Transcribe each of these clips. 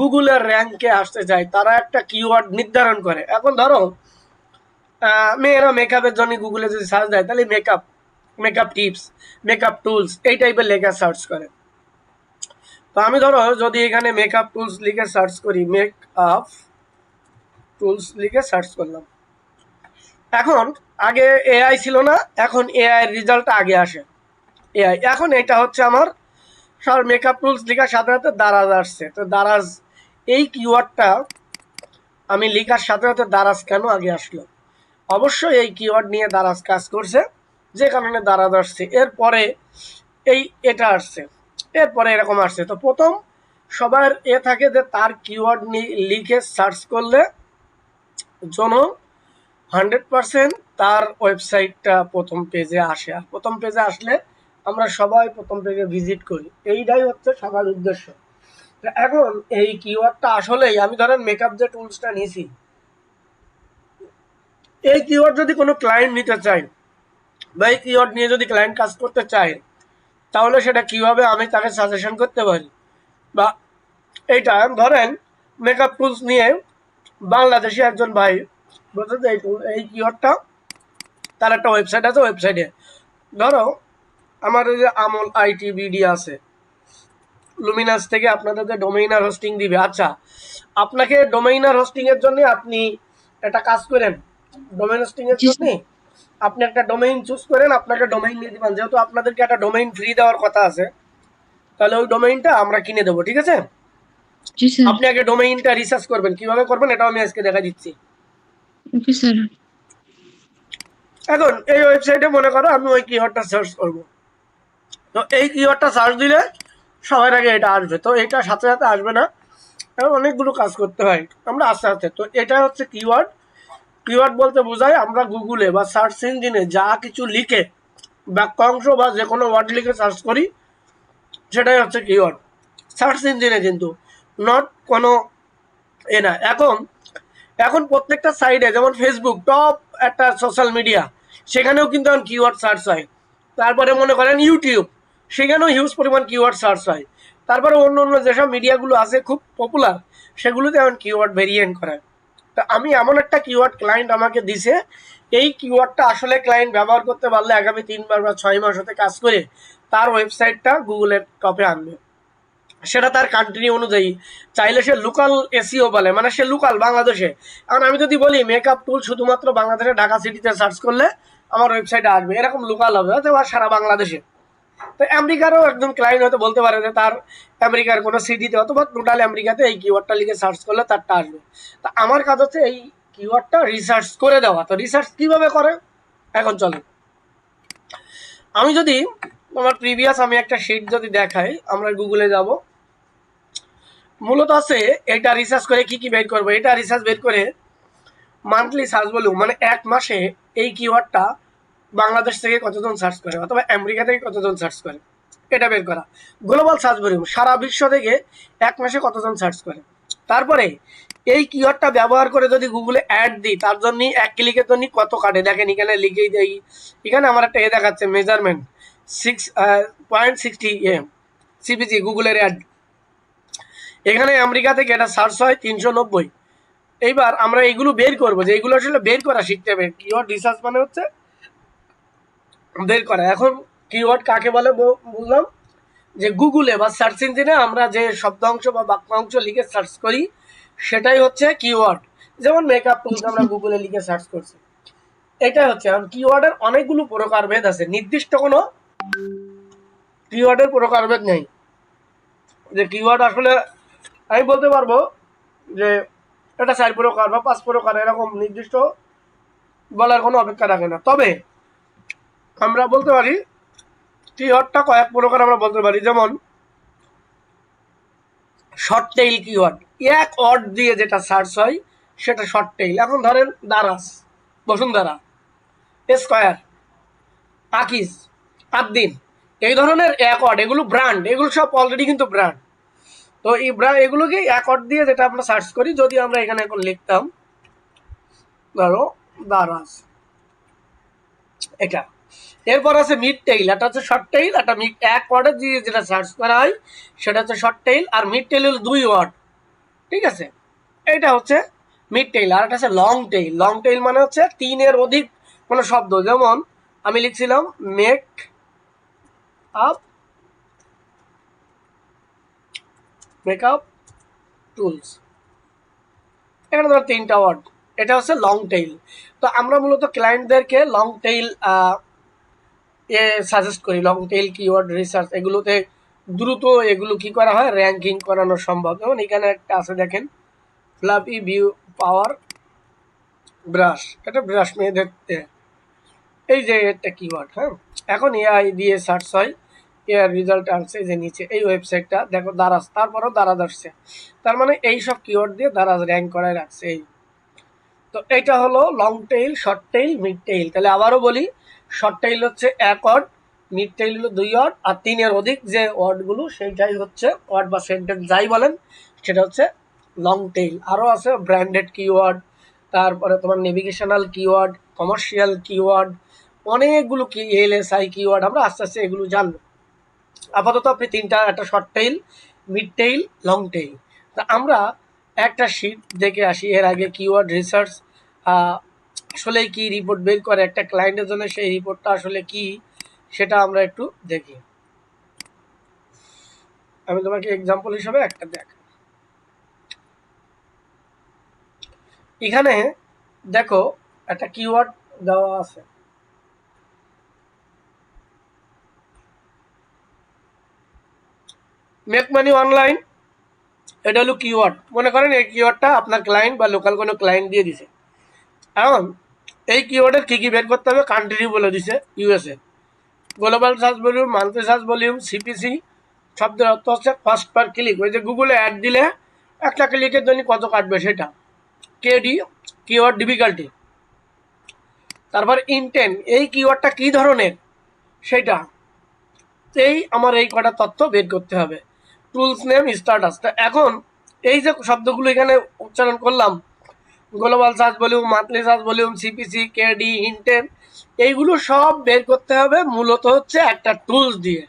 গুগলের র্যাঙ্কে আসতে চায় তারা একটা কিওয়ার্ড নির্ধারণ করে। এখন ধরো মেয়েরা মেকআপের জন্য গুগলে যদি সার্চ দেয় তাহলে makeup, makeup tips, makeup tools এই টাইপের লেখা সার্চ করে। তো আমি ধরো যদি এখানে মেকআপ টুলস লিখে সার্চ করি, মেকআপ টুলস লিখে সার্চ করলাম। এখন আগে এআই ছিল না, এখন এআই এর রেজাল্ট আগে আসে। এআই এখন এটা হচ্ছে আমার সব মেকআপ টুলস লেখার সাথে সাথে দারাজ আসছে। তো দারাজ এই কিওয়ার্ডটা আমি লেখার সাথে সাথে দারাজ কেন আগে আসলো? অবশ্যই এই কিওয়ার্ড নিয়ে দারাজ কাজ করছে, যে কারণে দারাজ আসছে। এরপরে এটা আসছে, এরপরে এরকম আসছে। তো প্রথম সবার থাকে যে তার কিওয়ার্ড লিখে সার্চ করলে যেন 100% তার ওয়েবসাইটটা প্রথম পেজে আসে। আর প্রথম পেজে আসলে আমরা সবাই প্রথম পেজে ভিজিট করি, এইটাই হচ্ছে সবার উদ্দেশ্য। এখন এই কিওয়ার্ডটা আসলেই আমি ধরেন মেকআপ যে টুলসটা নিয়েছি, এই কিওয়ার্ড যদি কোনো ক্লায়েন্ট নিতে চায় বা এই কিওয়ার্ড নিয়ে যদি ক্লায়েন্ট কাজ করতে চায়, তাহলে সেটা কিভাবে আমি তাকে সাজেশন করতে পারি। বা এইটা ধরেন মেকআপ টুলস নিয়ে বাংলাদেশি একজন ভাই বলতে যে এই কিওয়ার্ডটা তার একটা ওয়েবসাইট আছে, ওয়েবসাইটে ধরো আমার ওই যে আমল আইটি বিডি আছে, লুমিনাস থেকে আপনাদের যে ডোমেইনার হোস্টিং দিবে। আচ্ছা, আপনাকে ডোমেইনার হোস্টিং এর জন্য আপনি একটা কাজ করেন, ডোমেইন হোস্টিং এর জন্য আপনি একটা ডোমেইন চুজ করেন, আপনাকে ডোমেইন নিয়ে দিবেন। যেহেতু আপনাদেরকে একটা ডোমেইন ফ্রি দেওয়ার কথা আছে, তাহলে ওই ডোমেইনটা আমরা কিনে দেবো, ঠিক আছে? আপনি আগে ডোমেইনটা রিসার্চ করবেন, কিভাবে করবেন এটাও আমি আজকে দেখা দিচ্ছি। এখন এই ওয়েবসাইটে মনে করো আমি ওই কিওয়ার্ডটা সার্চ করব। তো এই কিওয়ার্ডটা সার্চ দিলে সবার আগে এটা আসবে। তো এটা সাথে সাথে আসবে না, অনেকগুলো কাজ করতে হয় আমরা আস্তে আস্তে। তো এটা হচ্ছে কিওয়ার্ড। কিওয়ার্ড বলতে বোঝায় আমরা গুগলে বা সার্চ ইঞ্জিনে যা কিছু লিখে বাক্যাংশ বা যে কোনো ওয়ার্ড লিখে সার্চ করি, সেটাই হচ্ছে কিওয়ার্ড সার্চ ইঞ্জিনে, কিন্তু নট কোনো না। এখন প্রত্যেকটা সাইডে যেমন ফেসবুক টপ একটা সোশ্যাল মিডিয়া, সেখানেও কিন্তু এখন কিওয়ার্ড সার্চ হয়। তারপরে মনে করেন ইউটিউব, সেখানেও হিউজ পরিমাণ কিওয়ার্ড সার্চ হয়। তারপরে অন্য অন্য যেসব মিডিয়াগুলো আছে খুব পপুলার, সেগুলোতে এখন কিওয়ার্ড ভেরিয়েন্ট করে। তো আমি এমন একটা কিওয়ার্ড ক্লায়েন্ট আমাকে দিছে, এই কিওয়ার্ডটা আসলে ক্লায়েন্ট ব্যবহার করতে পারলে আগামী 3 বার বা 6 মাস হতে কাজ করে তার ওয়েবসাইটটা গুগলের টপে আনবে। সেটা তার কান্ট্রি অনুযায়ী, চাইলে সে লোকাল এসিও বলে, মানে সে লোকাল বাংলাদেশে। কারণ আমি যদি বলি মেকআপ টুল শুধুমাত্র বাংলাদেশে ঢাকা সিটিতে সার্চ করলে আমার ওয়েবসাইটে আসবে, এরকম লোকাল হবে অথবা সারা বাংলাদেশে। তো আমেরিকারও একদম ক্লায়েন্ট হয়তো বলতে পারে যে তার আমেরিকার কোনো সিটিতে অথবা টোটাল আমেরিকাতে এই কিওয়ার্ডটা লিখে সার্চ করলে তারটা আসবে। তা আমার কাজ হচ্ছে এই কিওয়ার্ডটা রিসার্চ করে দেওয়া। তো রিসার্চ কিভাবে করে এখন চলে, আমি যদি আমার প্রিভিয়াস আমি একটা শিট যদি দেখাই, আমরা গুগলে যাব, মূলত আছে এটা রিসার্চ করে কি কি বের করবো। এটা রিসার্চ বের করে মান্থলি সার্চ ভলিউম, মানে এক মাসে এই কিওয়ার্ডটা বাংলাদেশ থেকে কতজন সার্চ করে অথবা আমেরিকা থেকে কতজন সার্চ করে, এটা বের করা। গ্লোবাল সার্চ ভলিউম সারা বিশ্ব থেকে এক মাসে কতজন সার্চ করে। তারপরে এই কিওয়ার্ডটা ব্যবহার করে যদি গুগলে অ্যাড দিই, তার জন্য এক ক্লিকের জন্য কত কাটে দেখেন। এখানে লিখেই দেই, এখানে আমার একটা দেখাচ্ছে মেজারমেন্ট 6.60 সিপিজি গুগলের অ্যাড। এখানে আমেরিকা থেকে এটা সার্চ হয় 390। এইবার আমরা এগুলো বের করবো, যে এগুলো আসলে বের করা শিখতে হবে। কিওয়ার্ড রিসার্চ মানে হচ্ছে বের করা। এখন কিওয়ার্ড কাকে বলে বুঝলাম, যে গুগলে বা সার্চ ইঞ্জিনে আমরা যে শব্দাংশ বা বাক্যাংশ লিখে সার্চ করি সেটাই হচ্ছে কিওয়ার্ড। যেমন মেকআপ টুলস আমরা গুগলে লিখে সার্চ করছি, এটাই হচ্ছে। কারণ কিওয়ার্ডের অনেকগুলো প্রকারভেদ আছে, নির্দিষ্ট কোনো কিওয়ার্ডের প্রকারভেদ নেই। যে কিওয়ার্ড আসলে আমি বলতে পারবো যে এটা 4 প্রকার বা 5 প্রকার, এরকম নির্দিষ্ট বলার কোনো অপেক্ষা রাখে না। তবে আমরা বলতে পারি কিওয়ার্ডটা কয়েক প্রকার আমরা বলতে পারি। যেমন শর্ট টেইল কিওয়ার্ড, এক ওয়ার্ড দিয়ে যেটা সার্চ হয় সেটা শর্ট টেইল। এখন ধরেন দারাজ, বসুন্ধরা, স্কয়ার, আকিজ, আদ্দিন, এই ধরনের এক ওয়ার্ড, এগুলো ব্র্যান্ড, এগুলো সব অলরেডি কিন্তু ব্র্যান্ড। তো এই এগুলোকে এক ওয়ার্ড দিয়ে যেটা আমরা সার্চ করি, যদি আমরা এখানে এখন লিখতাম ধরো দারাজ, এটা। এরপর আছে মিড টেইল, এটা হচ্ছে শর্ট টেইল। এটা এক ওয়ার্ডে দিয়ে যেটা সার্চ করা হয় সেটা হচ্ছে শর্ট টেইল। আর মিড টেইল হলো 2 ওয়ার্ড, ঠিক আছে, এইটা হচ্ছে মিড টেইল। আর একটা আছে লং টেইল। লং টেইল মানে হচ্ছে 3-এর অধিক কোনো শব্দ, যেমন আমি লিখছিলাম মেক আপ মেকআপ টুলস, এখানে ধরো 3টা ওয়ার্ড, এটা হচ্ছে লং টেইল। তো আমরা মূলত ক্লায়েন্টদেরকে লং টেইল সাজেস্ট করি। লং টেইল কিওয়ার্ড রিসার্চ এগুলোতে দ্রুত এগুলো কি করা হয়, র্যাঙ্কিং করানো সম্ভব। যেমন এখানে একটা আছে দেখেন, ফ্লাফি ভিউ পাওয়ার ব্রাশ, এটা ব্রাশ মেয়েদের এই যে একটা কিওয়ার্ড। হ্যাঁ, এখন এআই দিয়ে সার্চ হয়, এর রেজাল্ট আসছে যে নিচে এই ওয়েবসাইটটা দেখো দারাজ, তারপরও দারাজ আসছে, তার মানে এই সব কিওয়ার্ড দিয়ে দারাজ র্যাঙ্ক করায় রাখছে। এই তো এটা হলো long tail, short tail, mid tail. তাহলে আবারও বলি, শর্ট টেইল হচ্ছে 1 ওয়ার্ড, মিড টেইল হলো 2 ওয়ার্ড, আর 3-এর অধিক যে ওয়ার্ডগুলো সেইটাই হচ্ছে ওয়ার্ড বা সেন্টেন্স যাই বলেন সেটা হচ্ছে লং টেইল। আরও আছে ব্র্যান্ডেড কিওয়ার্ড, তারপরে তোমার নেভিগেশনাল কিওয়ার্ড, কমার্শিয়াল কিওয়ার্ড, অনেকগুলো কি এলএসআই কিওয়ার্ড, আমরা আস্তে আস্তে এগুলো জানবো। আপাতত আপনি 3টা, একটা short tail, mid tail, long tail. তা আমরা একটা শিট দেখে আসি, এর আগে কিওয়ার্ড রিসার্চ আসলে কি রিপোর্ট বের করে একটা ক্লায়েন্টের জন্য, সেই রিপোর্টটা আসলে কি সেটা আমরা একটু দেখি। আমি তোমাকে এক্সাম্পল হিসেবে একটা দেখ, এখানে দেখো একটা কিওয়ার্ড দেওয়া আছে, মেক মানি অনলাইন। এটা হলো কিওয়ার্ড, মনে করেন এই কিওয়ার্ডটা আপনার ক্লায়েন্ট বা লোকাল কোনো ক্লায়েন্ট দিয়ে দিছে। এখন এই কিওয়ার্ডের কী কী বের করতে হবে, কান্ট্রি বলে দিছে USA, global search volume, monthly search volume, CPC, শব্দের অর্থ হচ্ছে ফার্স্ট পার ক্লিক। ওই যে গুগলে অ্যাড দিলে একটা ক্লিকের জন্য কত কাটবে সেটা, কেডি কিওয়ার্ড ডিফিকাল্টি, তারপর ইনটেন্ট এই কিওয়ার্ডটা কী ধরনের সেটা, এই আমার এই কটা তথ্য বের করতে হবে। Tools name, status. তা এখন এই যে শব্দগুলো এখানে উচ্চারণ করলাম, global search volume, monthly search volume, CPC, KD, intent, এইগুলো সব বের করতে হবে মূলত হচ্ছে একটা টুলস দিয়ে।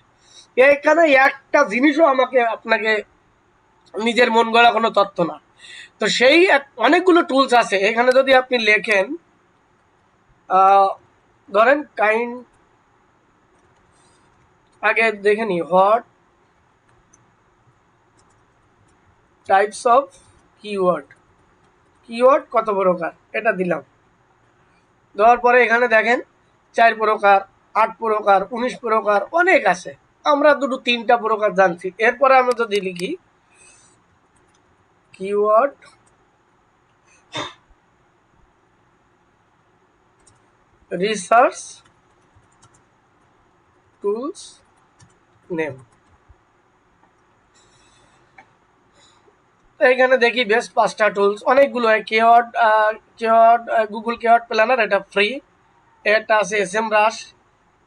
এখানে একটা জিনিসও আপনাকে নিজের মন গড়া কোনো তথ্য না। তো সেই অনেকগুলো টুলস আছে এখানে। যদি আপনি লেখেন ধরেন কাইন্ড, আগে দেখে নি what types of keyword, keyword কত প্রকার, এটা দিলাম। দেওয়ার পরে এখানে দেখেন 4 প্রকার, 8 প্রকার, 19 প্রকার, অনেক আছে। আমরা 3টা প্রকার জানছি। এরপরে আমরা যদি লিখি কিওয়ার্ড রিসার্চ টুলস নেম, এখানে দেখি বেশ 5টা টুলস, অনেকগুলো। কিওয়ার্ড গুগল কিওয়ার্ড প্ল্যানার, এটা ফ্রি। এটা আছে এসএমরাশ,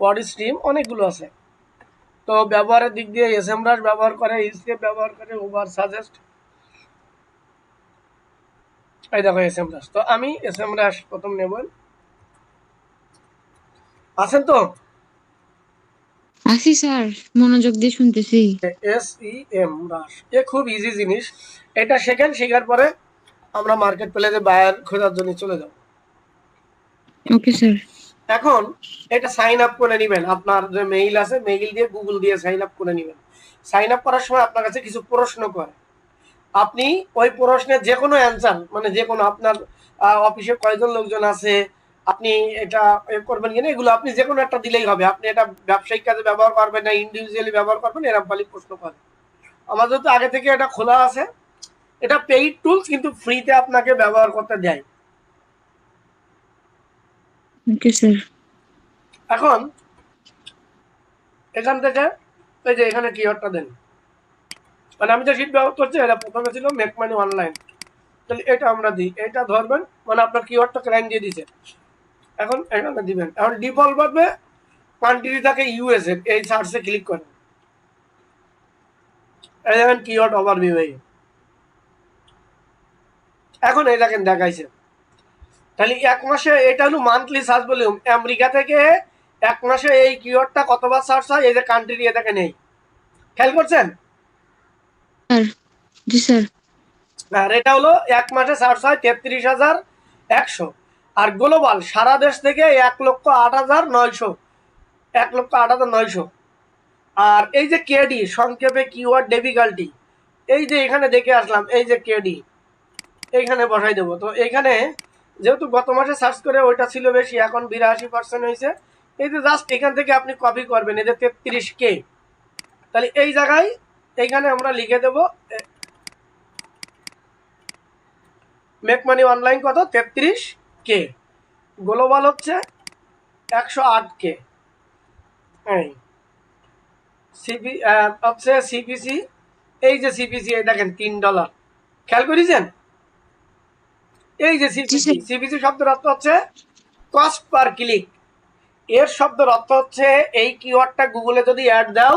ওয়ার্ড স্ট্রিম, অনেকগুলো আছে। তো ব্যবহারের দিক দিয়ে এসএমরাশ ব্যবহার করে, ইসকেপ ব্যবহার করে, ওভার সাজেস্ট, এই দেখো এসএমরাশ। তো আমি এসএমরাশ প্রথম নেব। আছেন তো? আছি স্যার, মনোযোগ দিয়ে শুনতেছি। এসইএম রাশ, এ খুব ইজি জিনিস। এটা শেখেন, শেখার পরে আমরা মার্কেট প্লেসে বায়ার খোঁজার জন্য চলে যাব। Okay sir. এখন এটা সাইন আপ করে নেবেন, আপনার যে মেইল আছে মেইল দিয়ে গুগল দিয়ে সাইন আপ করে নেবেন। সাইন আপ করার সময় আপনার কাছে কিছু প্রশ্ন করে, আপনি ওই প্রশ্নের যে কোনো অ্যান্সার, মানে যে কোনো আপনার অফিসে কয়জন লোকজন আছে, আপনি এটা করবেন কিনা, এগুলো আপনি যে কোনো একটা দিলেই হবে। আপনি এটা ব্যবসায়িক কাজে ব্যবহার করবেন না ইন্ডিভিজুয়ালি ব্যবহার করবেন, এরকম খালি প্রশ্ন করে। আমাদের তো আগে থেকে এটা খোলা আছে। এটা পেইড টুলস, কিন্তু ফ্রিতে আপনাকে ব্যবহার করতে দেয়। Okay sir. এখন এখান থেকে এই যে এখানে কিওয়ার্ডটা দেন, মানে আমি যে শিট ব্যবহার করছি এটা প্রথমে ছিল মেক মানি অনলাইন, তাহলে এটা আমরা দিই, এটা ধরবেন, মানে আপনার কিওয়ার্ডটা ক্লায়েন্ট দিয়ে দিছে। এখন এখানে দিবেন। এখন ডিফল্ট ভাবে কান্ট্রি থাকে ইউএসএ, এই সার্চে ক্লিক করেন, এই দেখেন কিওয়ার্ড ওভারভিউ। এখন এই দেখেন দেখাইছে। তাহলে 1 মাসে এটা হলো মান্থলি সার্চ ভলিউম, আমেরিকা থেকে 1 মাসে এই কিওয়ার্ডটা কতবার সার্চ হয়, এই যে কান্ট্রি এ দেখেন, এই খেয়াল করছেন? স্যার, জি স্যার। আর এটা হলো এক মাসে সার্চ হয় 33,100। আর গ্লোবাল সারা দেশ থেকে 1,08,900, 1,08,900। আর এই যে কেডি সংক্ষেপে কিওয়ার্ড ডিফিকাল্টি, এই যে এখানে দেখে আসলাম, এই যে কেডি এইখানে বসাই দেবো। তো এইখানে যেহেতু গত মাসে সার্চ করে ওইটা ছিল বেশি, এখন 82% হয়েছে। এই যে জাস্ট এখান থেকে আপনি কপি করবেন, এই যে 33K, তাহলে এই জায়গায় এইখানে আমরা লিখে দেব মেক মানি অনলাইন কত 33K, গ্লোবাল হচ্ছে 108K, সিপি হচ্ছে সিপিসি, এই যে সিপিসি এই দেখেন $3, খেয়াল করেছেন? এই যে জি সিপিসি, স্যার। সিপিসি শব্দের অর্থ হচ্ছে কস্ট পার ক্লিক। এর শব্দের অর্থ হচ্ছে এই কিওয়ার্ডটা গুগলে যদি অ্যাড দাও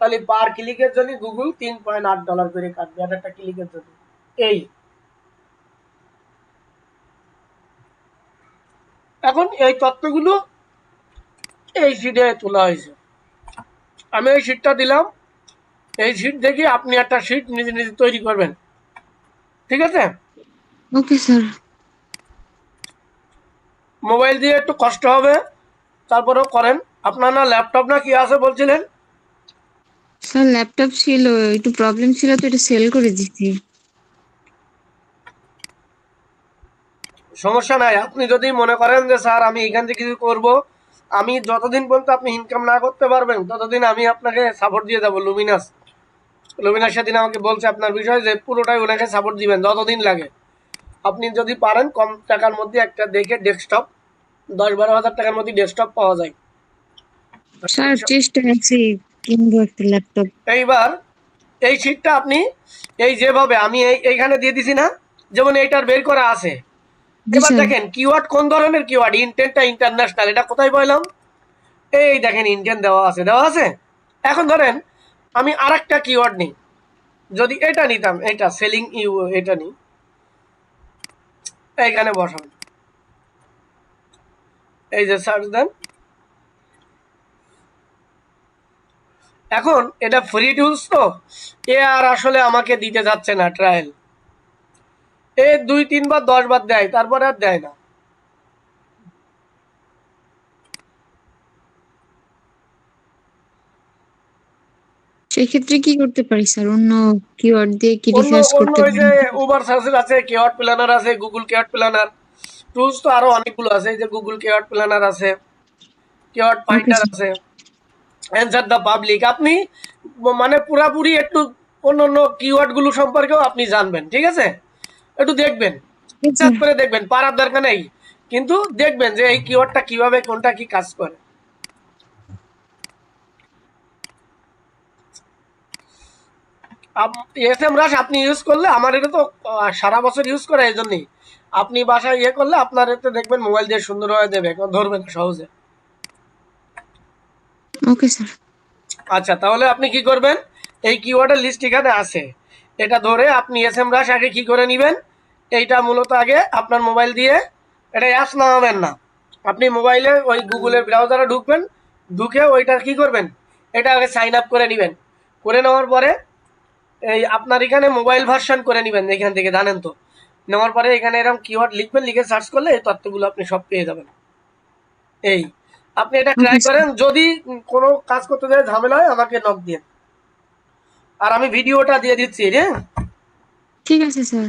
তাহলে পার ক্লিকের জন্য গুগল $3.8 করে কাটবে আর একটা ক্লিকের জন্য। এই এখন এই তথ্যগুলো এই শিটে তোলা হয়েছে, আমি এই শিটটা দিলাম। এই শিট দেখে আপনি একটা শিট নিজে নিজে তৈরি করবেন, ঠিক আছে? Okay sir. মোবাইল দিয়ে একটু কষ্ট হবে, তারপরেও করেন। আপনার না ল্যাপটপ না কি আছে বলছিলেন? স্যার ল্যাপটপ ছিল, একটু প্রবলেম ছিল তো এটা সেল করে দিচ্ছি। সমস্যা নাই, আপনি যদি মনে করেন যে স্যার আমি এখান থেকে কিছু করবো, আমি যতদিন পর্যন্ত আপনি ইনকাম না করতে পারবেন ততদিন আমি আপনাকে সাপোর্ট দিয়ে যাবো। লুমিনাস সেদিন আমাকে বলছে আপনার বিষয় যে পুরোটাই ওনাকে সাপোর্ট দিবেন যতদিন লাগে। আপনি যদি পারেন কম টাকার মধ্যে একটা দেখে ডেস্কটপ, 10-12 হাজার টাকার মধ্যে ডেস্কটপ পাওয়া যায়। স্যার চেষ্টা আছে, কিনবো একটা ল্যাপটপ। এইবার এই শিটটা আপনি এই যেভাবে আমি এইখানে দিয়ে দিছি না, যেমন এইটার বের করা আছে। জি এবার স্যার। দেখেন কিওয়ার্ড কোন ধরনের কিওয়ার্ড, ইন্টেন্টটা ইন্টারন্যাশনাল, এটা কোথায় বললাম? এই দেখেন ইন্ডিয়ান দেওয়া আছে। এখন ধরেন আমি আরেকটা কিওয়ার্ড নিই, যদি এটা নিতাম, এটা সেলিং ইউ, এটা নিই, এইখানে বসান, এই যে সার্চ দেন। এখন এটা ফ্রি টুলস তো, এ আর আসলে আমাকে দিতে যাচ্ছে না ট্রায়াল, এ 2-3 বার 10 বার দেয়, তারপরে আর দেয় না। সেক্ষেত্রে কি করতে পারি স্যার? অন্য কিওয়ার্ড দিয়ে কি অন্য রিসার্চ অন্য করতে ওই পারি? যে উবার সার্চের আছে, কেওয়ার্ড প্ল্যানার আছে, গুগল কেওয়ার্ড প্ল্যানার, টুলস তো আরো অনেকগুলো আছে, এই যে গুগল কেওয়ার্ড প্ল্যানার আছে, কেওয়ার্ড ওকে ফাইন্ডার স্যার। আছে, অ্যান্সার দ্য পাবলিক। আপনি মানে পুরাপুরি একটু অন্য অন্য কিওয়ার্ড গুলো সম্পর্কেও আপনি জানবেন, ঠিক আছে? একটু দেখবেন, স্যার। করে দেখবেন, পারার দরকার নেই, কিন্তু দেখবেন যে এই কিওয়ার্ডটা কিভাবে কোনটা কি কাজ করে। এস এম রাশ আপনি ইউজ করলে, আমার এটা তো সারা বছর ইউজ করে, এই জন্যই আপনি বাসায় ইয়ে করলে আপনার এতে দেখবেন মোবাইল দিয়ে সুন্দর হয়ে দেবে, ধরবে না সহজে। Okay sir. আচ্ছা, তাহলে আপনি কি করবেন, এই কিওয়ার্ডের লিস্ট এখানে আছে, এটা ধরে আপনি এস এম রাশ আগে কি করে নেবেন। এইটা মূলত আগে আপনার মোবাইল দিয়ে, এটা অ্যাপস নামাবেন না, আপনি মোবাইলে ওই গুগলের ব্রাউজারে ঢুকবেন, ঢুকে ওইটা কি করবেন, এটা আগে সাইন আপ করে নেবেন। করে নেওয়ার পরে এই আপনার এখানে মোবাইল ভার্সন করে নেবেন এখান থেকে, জানেন তো। নেওয়ার পরে এখানে এরকম কিওয়ার্ড লিখবেন, লিখে সার্চ করলে এই তথ্যগুলো আপনি সব পেয়ে যাবেন। এই আপনি এটা ওকে ট্রাই স্যার। করেন, যদি কোনো কাজ করতে যায় ঝামেলা হয় আমাকে নক দিন। আর আমি ভিডিওটা দিয়ে দিচ্ছি, হ্যাঁ? ঠিক আছে স্যার।